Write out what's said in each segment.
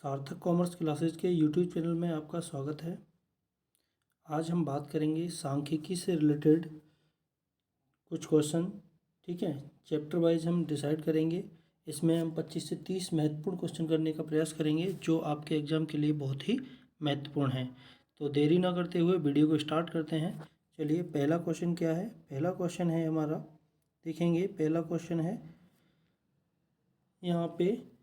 सार्थक commerce classes के YouTube channel में आपका स्वागत है। आज हम बात करेंगे सांख्यिकी से रिलेटेड कुछ क्वेश्चन। ठीक है, चैप्टर वाइज हम डिसाइड करेंगे। इसमें हम 25 से 30 महत्वपूर्ण क्वेश्चन करने का प्रयास करेंगे जो आपके एग्जाम के लिए बहुत ही महत्वपूर्ण हैं। तो देरी ना करते हुए वीडियो को स्टार्ट करते हैं। चलिए, पहला क्वेश्चन क्या है? पहला क्वेश्चन है हमारा, देखेंगे। पहला क्वेश्चन है यहाँ पे,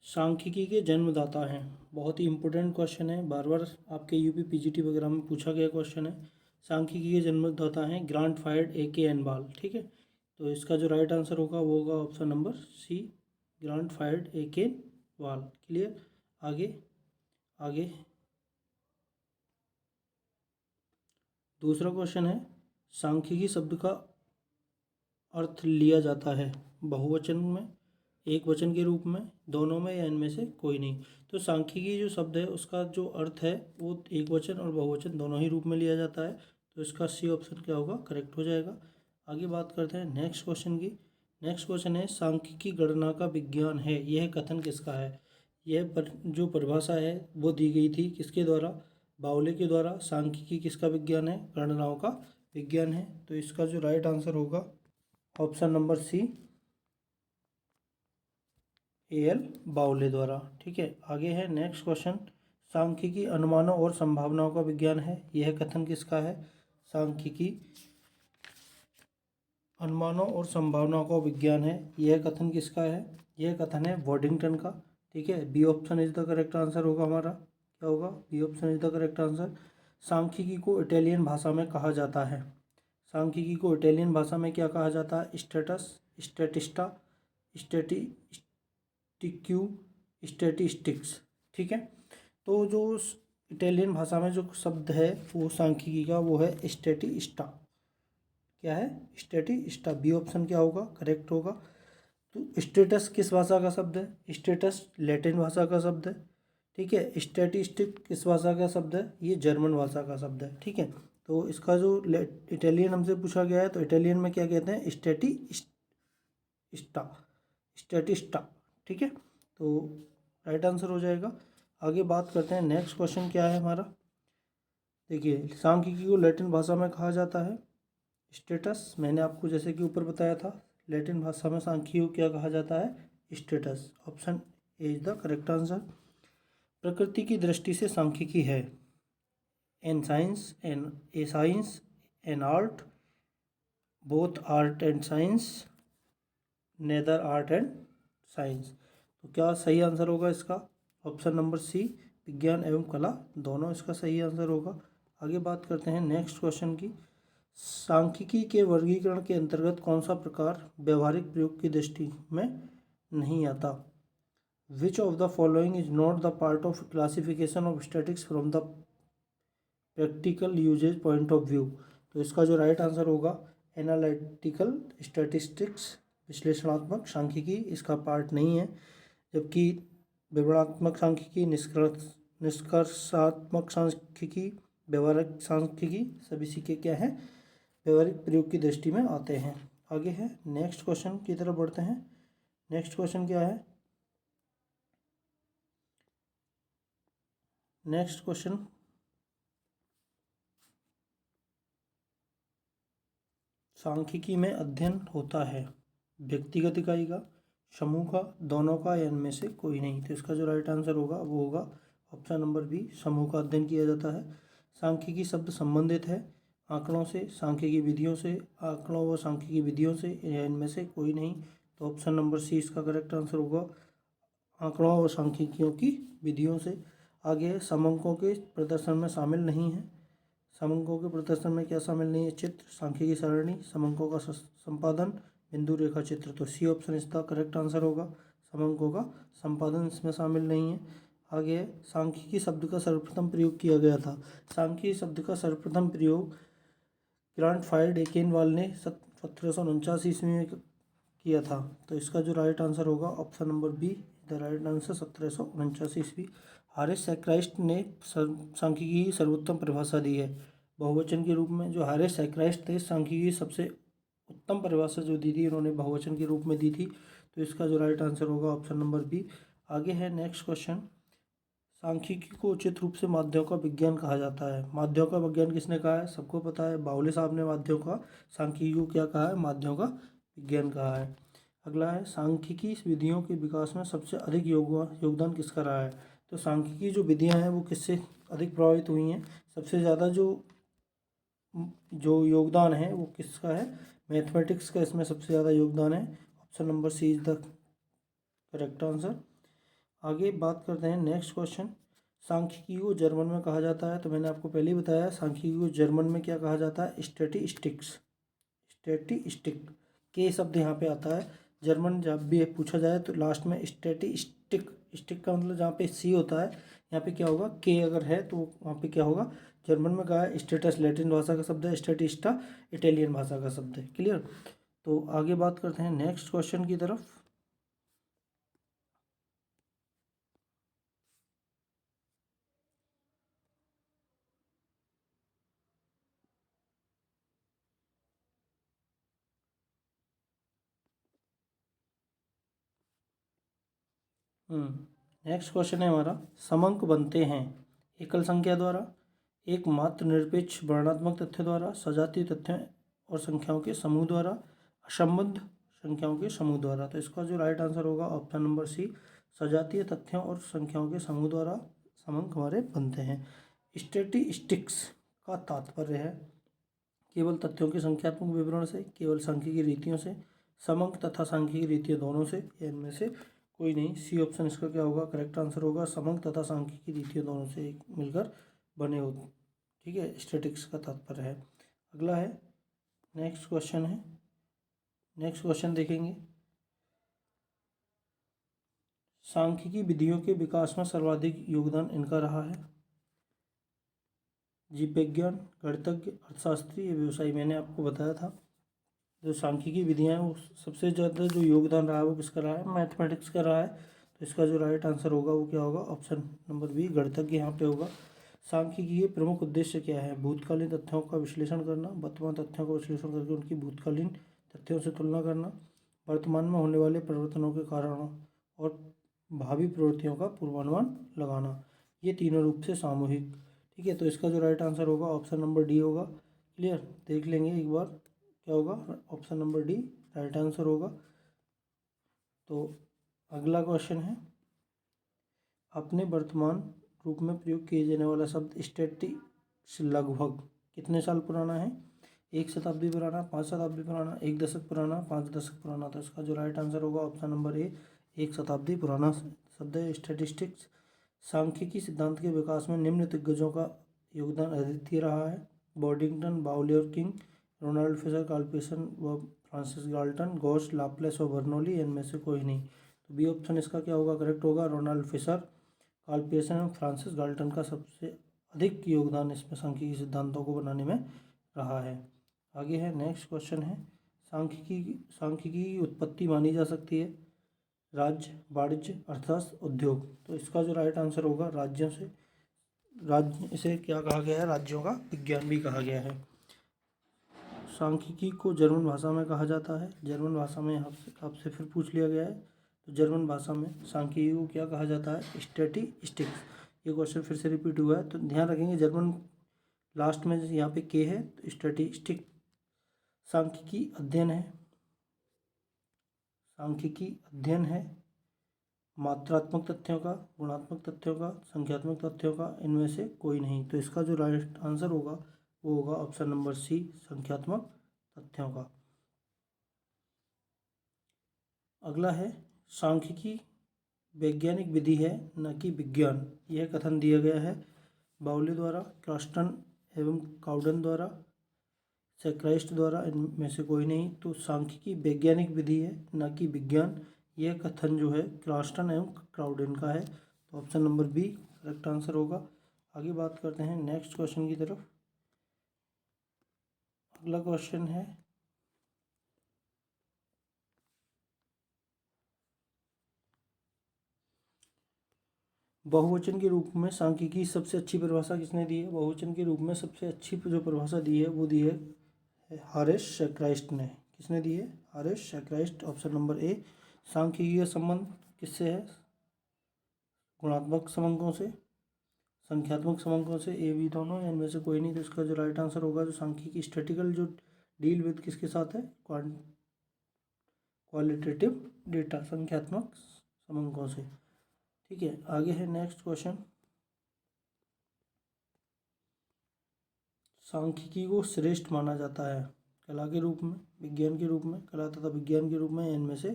सांख्यिकी के जन्मदाता हैं। बहुत ही इंपॉर्टेंट क्वेश्चन है, बार बार आपके यूपी पीजीटी वगैरह में पूछा गया क्वेश्चन है। सांख्यिकी के जन्मदाता हैं ग्रांटफाइड ए.के. एनवाल। ठीक है, तो इसका जो राइट आंसर होगा वो होगा ऑप्शन नंबर सी, ग्रांटफाइड ए.के. वाल। क्लियर? आगे आगे दूसरा क्वेश्चन है, सांख्यिकी शब्द का अर्थ लिया जाता है बहुवचन में, एक वचन के रूप में, दोनों में, या इनमें से कोई नहीं। तो सांख्यिकी जो शब्द है उसका जो अर्थ है वो एक वचन और बहुवचन दोनों ही रूप में लिया जाता है। तो इसका सी ऑप्शन क्या होगा? करेक्ट हो जाएगा। आगे बात करते हैं नेक्स्ट क्वेश्चन की। नेक्स्ट क्वेश्चन है, सांख्यिकी गणना का विज्ञान है, यह कथन किसका है? जो परिभाषा है वो दी गई थी किसके द्वारा? बावले के द्वारा। सांख्यिकी किसका विज्ञान है? गणनाओं का विज्ञान है। तो इसका जो राइट आंसर होगा ऑप्शन नंबर सी, ए.एल. बावले द्वारा। ठीक है, आगे है नेक्स्ट क्वेश्चन, सांख्यिकी अनुमानों और संभावनाओं का विज्ञान है, यह कथन किसका है? सांख्यिकी अनुमानों और संभावनाओं का विज्ञान है, यह कथन किसका है? यह कथन है वॉडिंगटन का। ठीक है, B option is the correct answer होगा हमारा। क्या होगा? B option is the correct answer. सांख्यिकी को इटालियन भाषा में कहा जाता है। सांख्यिकी को इटालियन भाषा में क्या कहा जाता है? Status, Statista, स्टेटी टिक्यू, statistics. ठीक है, तो जो इटालियन भाषा में जो शब्द है वो सांख्यिकी का वो है स्टैटिस्टा। क्या है? स्टैटिस्टा। बी ऑप्शन क्या होगा? करेक्ट होगा। तो स्टेटस किस भाषा का शब्द है? स्टेटस लैटिन भाषा का शब्द है। ठीक है, स्टैटिस्टिक किस भाषा का शब्द है? ये जर्मन भाषा का शब्द है। ठीक है, तो इसका जो इटालियन हमसे पूछा गया है तो इटालियन में क्या कहते हैं? स्टैटिस्टा, स्टैटिस्टा। ठीक है, तो राइट आंसर हो जाएगा। आगे बात करते हैं नेक्स्ट क्वेश्चन क्या है हमारा। देखिए, सांख्यिकी को लैटिन भाषा में कहा जाता है स्टेटस। मैंने आपको जैसे कि ऊपर बताया था, लैटिन भाषा में सांख्यिकी को क्या कहा जाता है? Status. Option A is the correct answer. प्रकृति की दृष्टि से सांख्यिकी है an science, an art, both art and science, neither art and science. तो क्या सही आंसर होगा इसका? ऑप्शन नंबर सी, विज्ञान एवं कला दोनों इसका सही आंसर होगा। आगे बात करते हैं नेक्स्ट क्वेश्चन की। सांख्यिकी के वर्गीकरण के अंतर्गत कौन सा प्रकार व्यवहारिक प्रयोग की दृष्टि में नहीं आता? Which of the following is not the part of classification of statics from the practical usage point of view? तो इसका जो राइट आंसर होगा एनालिटिकल स्टैटिस्टिक्स, विश्लेषणात्मक सांख्यिकी इसका पार्ट नहीं है। जबकि विवरणात्मक सांख्यिकी, निष्कर्षात्मक सांख्यिकी, व्यवहारिक सांख्यिकी सभी सीखे क्या हैं? व्यवहारिक प्रयोग की दृष्टि में आते हैं। आगे है नेक्स्ट क्वेश्चन की तरफ बढ़ते हैं। नेक्स्ट क्वेश्चन क्या है? नेक्स्ट क्वेश्चन, सांख्यिकी में अध्ययन होता है व्यक्तिगत इकाई का, समूह का, दोनों का, या इनमें से कोई नहीं। तो इसका जो राइट आंसर होगा वो होगा ऑप्शन नंबर बी, समूह का अध्ययन किया जाता है। सांख्यिकी शब्द संबंधित है आंकड़ों से, सांख्यिकी विधियों से, आंकड़ों व सांख्यिकी विधियों से, या इनमें से कोई नहीं। तो ऑप्शन नंबर सी इसका करेक्ट आंसर होगा, आंकड़ों व सांख्यिकियों की विधियों से। आगे समंकों के प्रदर्शन में शामिल नहीं है। समंकों के प्रदर्शन में क्या शामिल नहीं है? चित्र, सांख्यिकी सारणी, समंकों का संपादन, बिंदु रेखा चित्र। तो सी ऑप्शन इसका करेक्ट आंसर होगा, समंकों का संपादन इसमें शामिल नहीं है। आगे है, सांख्यिकी शब्द का सर्वप्रथम प्रयोग किया गया था। सांख्यिकी शब्द का सर्वप्रथम प्रयोग ग्रांटफाइड ए.के. ने 1749 ईस्वी में किया था। तो इसका जो राइट आंसर होगा option number B, the right answer 1749 ईस्वी। हारिस सैक्राइस्ट ने सांख्यिकी की सर्वोत्तम परिभाषा दी है बहुवचन के रूप में। जो हारिस सैक्राइस्ट थे, सांख्यिकी की सबसे उत्तम परिभाषा जो दी थी उन्होंने बहुवचन के रूप में दी थी। तो इसका जो राइट आंसर होगा ऑप्शन नंबर बी, आगे है नेक्स्ट क्वेश्चन, सांख्यिकी को उचित रूप से माध्यों का विज्ञान कहा जाता है। माध्यों का विज्ञान किसने कहा है? सबको पता है, बावले साहब ने माध्यों का, सांख्यिकी को क्या कहा है? माध्यों का विज्ञान कहा है। अगला है, सांख्यिकी विधियों के विकास में सबसे अधिक योगदान किसका रहा है? तो सांख्यिकी जो विधियां हैं वो किससे अधिक प्रभावित हुई हैं? सबसे ज़्यादा जो योगदान है वो किसका है? मैथमेटिक्स का इसमें सबसे ज़्यादा योगदान है। Option number C is the correct answer. आगे बात करते हैं नेक्स्ट क्वेश्चन, सांख्यिकी को जर्मन में कहा जाता है। तो मैंने आपको पहले ही बताया, सांख्यिकी को जर्मन में क्या कहा जाता है? स्टैटिस्टिक्स। स्टैटिस्टिक के शब्द यहाँ पे आता है। जर्मन जब भी पूछा जाए तो लास्ट में स्टैटिस्टिक, स्टिक का मतलब जहाँ पे सी होता है, यहाँ पे क्या होगा? के अगर है तो वहाँ पे क्या होगा? जर्मन में कहा है स्टेटस लैटिन भाषा का शब्द है, स्टैटिस्टा इटालियन भाषा का शब्द है। क्लियर। तो आगे बात करते हैं नेक्स्ट क्वेश्चन की तरफ। नेक्स्ट क्वेश्चन है हमारा, समंक बनते हैं एकल संख्या द्वारा, एक मात्र निरपेक्ष वर्णात्मक तथ्य द्वारा, सजातीय तथ्यों और संख्याओं के समूह द्वारा, असंबद्ध संख्याओं के समूह द्वारा। तो इसका जो राइट आंसर होगा ऑप्शन नंबर सी, सजातीय तथ्यों और संख्याओं के समूह द्वारा समंक हमारे बनते हैं। स्टैटिस्टिक्स का तात्पर्य है केवल तथ्यों के संख्यात्मक विवरण से, केवल सांख्यिकी रीतियों से, समंक तथा सांख्यिकी रीतियों दोनों से, या इनमें से कोई नहीं। सी ऑप्शन इसका क्या होगा? करेक्ट आंसर होगा, समंक तथा सांख्यिकी रीतियों दोनों से मिलकर बने हो। ठीक है, स्टैटिक्स का तात्पर्य है। अगला है नेक्स्ट क्वेश्चन है, नेक्स्ट क्वेश्चन देखेंगे, सांख्यिकी विधियों के विकास में सर्वाधिक योगदान इनका रहा है। जीव विज्ञान, गणितज्ञ, अर्थशास्त्री या व्यवसायी। मैंने आपको बताया था जो सांख्यिकी विधियां हैं वो सबसे ज़्यादा जो योगदान रहा है वो किसका रहा है? मैथमेटिक्स का रहा है। तो इसका जो राइट आंसर होगा वो क्या होगा? ऑप्शन नंबर बी, गणितज्ञ यहाँ पे होगा। सांख्यिकी के प्रमुख उद्देश्य क्या है? भूतकालीन तथ्यों का विश्लेषण करना, वर्तमान तथ्यों का विश्लेषण करके उनकी भूतकालीन तथ्यों से तुलना करना, वर्तमान में होने वाले परिवर्तनों के कारणों और भावी प्रवृत्तियों का पूर्वानुमान लगाना। ये तीनों रूप से सामूहिक। ठीक है, तो इसका जो राइट आंसर होगा ऑप्शन नंबर डी होगा। क्लियर, देख लेंगे एक बार क्या होगा? Option number D right answer होगा। तो अगला क्वेश्चन है, अपने वर्तमान रूप में प्रयोग किए जाने वाला शब्द स्टैटिस्टिक्स लगभग कितने साल पुराना है? 1 शताब्दी पुराना, 5 शताब्दी पुराना, 1 दशक पुराना, 5 दशक पुराना। तो इसका जो राइट आंसर होगा ऑप्शन नंबर ए, 1 शताब्दी पुराना शब्द है स्टैटिस्टिक्स। सांख्यिकी सिद्धांत के विकास में निम्न दिग्गजों का योगदान अद्वितीय रहा है। बॉर्डिंगटन, बाउले और King, Ronald Fisher, Karl Pearson व फ्रांसिस गाल्टन, गॉस, लाप्लेस और बर्नौली, इनमें से कोई नहीं। तो बी ऑप्शन इसका क्या होगा? करेक्ट होगा, रोनाल्ड फिशर, कार्ल पेसन और फ्रांसिस गाल्टन का सबसे अधिक योगदान इसमें सांख्यिकी सिद्धांतों को बनाने में रहा है। आगे है नेक्स्ट क्वेश्चन है, सांख्यिकी की उत्पत्ति मानी जा सकती है राज्य, वाणिज्य, अर्थशास्त्र, उद्योग। तो इसका जो राइट आंसर होगा राज्यों से, राज्य इसे क्या कहा गया है? राज्यों का विज्ञान भी कहा गया है। सांख्यिकी को जर्मन भाषा में कहा जाता है। जर्मन भाषा में आपसे फिर पूछ लिया गया है, तो जर्मन भाषा में सांख्यिकी को क्या कहा जाता है? स्टैटिस्टिक्स। ये क्वेश्चन फिर से रिपीट हुआ है, तो ध्यान रखेंगे जर्मन लास्ट में यहाँ पे के है, तो स्टैटिस्टिक सांख्यिकी अध्ययन है, सांख्यिकी अध्ययन है मात्रात्मक तथ्यों का, गुणात्मक तथ्यों का, संख्यात्मक तथ्यों का, इनमें से कोई नहीं। तो इसका जो राइट आंसर होगा वो होगा ऑप्शन नंबर सी, संख्यात्मक तथ्यों का। अगला है, सांख्यिकी वैज्ञानिक विधि है न कि विज्ञान, यह कथन दिया गया है बाउले द्वारा, क्रॉस्टन एवं काउडन द्वारा, सेक्राइस्ट द्वारा, इनमें से कोई नहीं। तो सांख्यिकी वैज्ञानिक विधि है न कि विज्ञान, यह कथन जो है क्रॉस्टन एवं क्राउडन का है। तो option number B correct answer होगा। आगे बात करते हैं नेक्स्ट क्वेश्चन की तरफ। अगला क्वेश्चन है, बहुवचन के रूप में सांख्यिकी की सबसे अच्छी परिभाषा किसने दी है? बहुवचन के रूप में सबसे अच्छी जो परिभाषा दी है वो दी है हारेस सेक्राइस्ट ने। किसने दी है? Horace Secrist. Option number A. सांख्यिकी का संबंध किससे है? गुणात्मक समंकों से, संख्यात्मक समंकों से, ए बी दोनों, इनमें से कोई नहीं। तो इसका जो राइट आंसर होगा, जो सांख्यिकी स्टैटिकल जो डील विद किसके साथ है, क्वालिटेटिव डेटा, संख्यात्मक समंकों से। ठीक है, आगे है नेक्स्ट क्वेश्चन। सांख्यिकी को श्रेष्ठ माना जाता है कला के रूप में, विज्ञान के रूप में, कला तथा विज्ञान के रूप में, इनमें से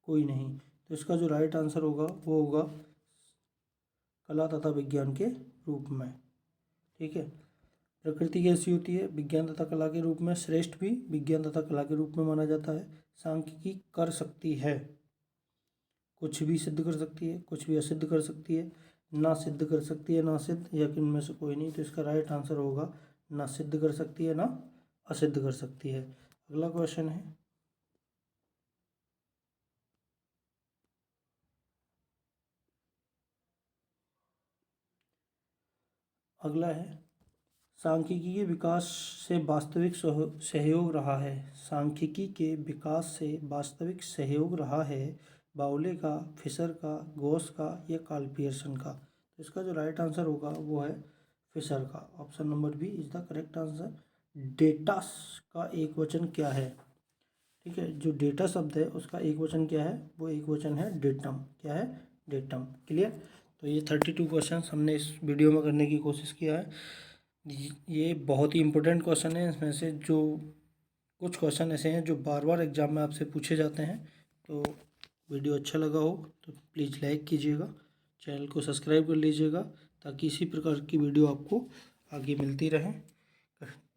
कोई नहीं। तो इसका जो राइट आंसर होगा वो होगा कला तथा विज्ञान के रूप में। ठीक है, प्रकृति कैसी होती है, विज्ञान तथा कला के रूप में, श्रेष्ठ भी विज्ञान तथा कला के रूप में माना जाता है। सांख्यिकी कर सकती है, कुछ भी सिद्ध कर सकती है, कुछ भी असिद्ध कर सकती है, ना सिद्ध कर सकती है ना सिद्ध, या इनमें से कोई नहीं। तो इसका राइट आंसर होगा ना सिद्ध कर सकती है ना असिद्ध कर सकती है। अगला क्वेश्चन है, अगला है, सांख्यिकी के विकास से वास्तविक सहयोग रहा है। सांख्यिकी के विकास से वास्तविक सहयोग रहा है बाउले का, फिशर का, गोस का या कार्ल पियर्सन का। तो इसका जो राइट आंसर होगा वो है फिशर का। Option number B is the correct answer. डेटास का एक वचन क्या है? ठीक है, जो डेटा शब्द है उसका एक वचन क्या है? वो एक वचन है डेटम। क्या है? डेटम। क्लियर। तो ये 32 क्वेश्चन हमने इस वीडियो में करने की कोशिश किया है। ये बहुत ही इंपॉर्टेंट क्वेश्चन है। इसमें से जो कुछ क्वेश्चन ऐसे हैं जो बार बार एग्जाम में आपसे पूछे जाते हैं। तो वीडियो अच्छा लगा हो तो प्लीज़ लाइक कीजिएगा, चैनल को सब्सक्राइब कर लीजिएगा, ताकि इसी प्रकार की वीडियो आपको आगे मिलती रहे।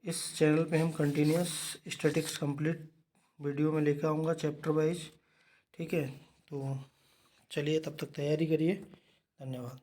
इस चैनल पे हम कंटिन्यूस स्टैटिक्स कंप्लीट वीडियो में लेकर आऊँगा चैप्टर वाइज। ठीक है, तो चलिए तब तक तैयारी करिए। धन्यवाद।